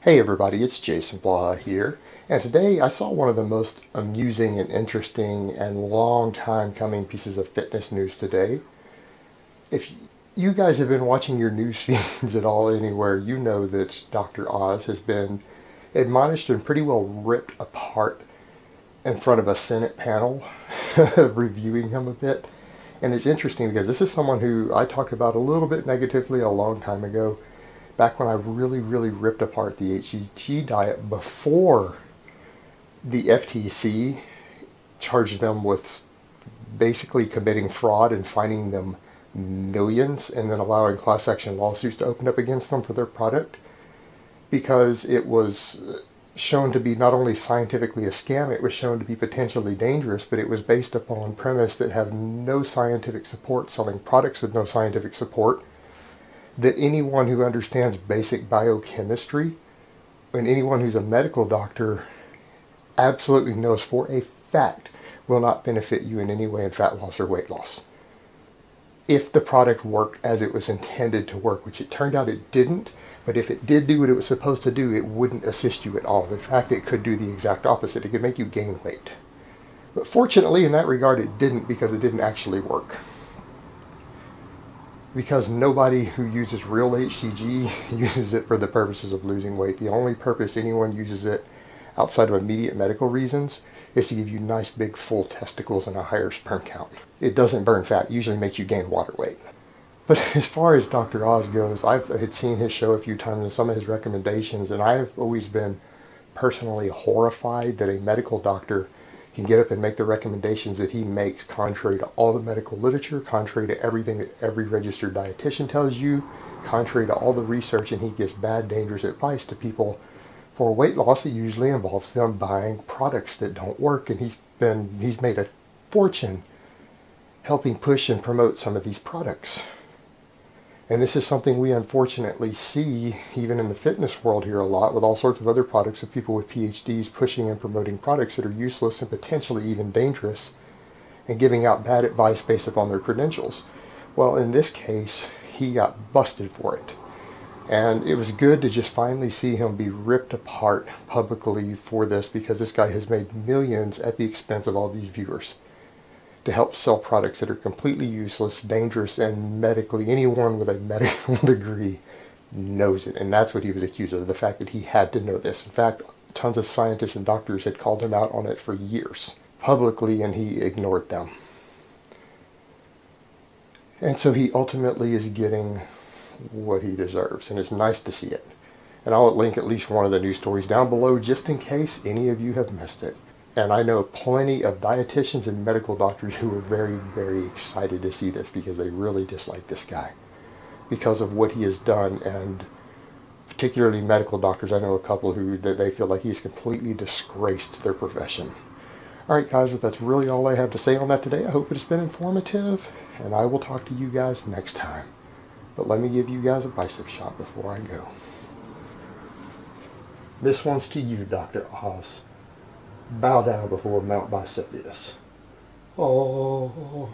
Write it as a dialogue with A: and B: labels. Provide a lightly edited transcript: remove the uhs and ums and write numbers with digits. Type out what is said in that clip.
A: Hey everybody, it's Jason Blaha here, and today I saw one of the most amusing and interesting and long time coming pieces of fitness news today. If you guys have been watching your news feeds at all anywhere, you know that Dr. Oz has been admonished and pretty well ripped apart in front of a Senate panel reviewing him a bit. And it's interesting because this is someone who I talked about a little bit negatively a long time ago, back when I really ripped apart the HCG diet before the FTC charged them with basically committing fraud and fining them millions and then allowing class action lawsuits to open up against them for their product, because it was shown to be not only scientifically a scam, it was shown to be potentially dangerous, but it was based upon premise that have no scientific support, selling products with no scientific support, that anyone who understands basic biochemistry and anyone who's a medical doctor absolutely knows for a fact will not benefit you in any way in fat loss or weight loss. If the product worked as it was intended to work, which it turned out it didn't, but if it did do what it was supposed to do, it wouldn't assist you at all. In fact, it could do the exact opposite. It could make you gain weight. But fortunately, in that regard, it didn't, because it didn't actually work. Because nobody who uses real HCG uses it for the purposes of losing weight. The only purpose anyone uses it outside of immediate medical reasons is to give you nice big full testicles and a higher sperm count. It doesn't burn fat. It usually makes you gain water weight. But as far as Dr. Oz goes, I had seen his show a few times and some of his recommendations, and I have always been personally horrified that a medical doctor can get up and make the recommendations that he makes contrary to all the medical literature, contrary to everything that every registered dietitian tells you, contrary to all the research, and he gives bad, dangerous advice to people for weight loss. It usually involves them buying products that don't work, and he's made a fortune helping push and promote some of these products. And this is something we unfortunately see even in the fitness world here a lot, with all sorts of other products of people with PhDs pushing and promoting products that are useless and potentially even dangerous, and giving out bad advice based upon their credentials. Well, in this case, he got busted for it. And it was good to just finally see him be ripped apart publicly for this, because this guy has made millions at the expense of all these viewers to help sell products that are completely useless, dangerous, and medically, anyone with a medical degree knows it. And that's what he was accused of, the fact that he had to know this. In fact, tons of scientists and doctors had called him out on it for years, publicly, and he ignored them. And so he ultimately is getting what he deserves, and it's nice to see it. And I'll link at least one of the news stories down below just in case any of you have missed it. And I know plenty of dietitians and medical doctors who are very excited to see this, because they really dislike this guy because of what he has done. And particularly medical doctors, I know a couple who they feel like he's completely disgraced their profession. Alright guys, but that's really all I have to say on that today. I hope it's been informative, and I will talk to you guys next time. But let me give you guys a bicep shot before I go. This one's to you, Dr. Oz. Bow down before Mount Bicepius. Oh.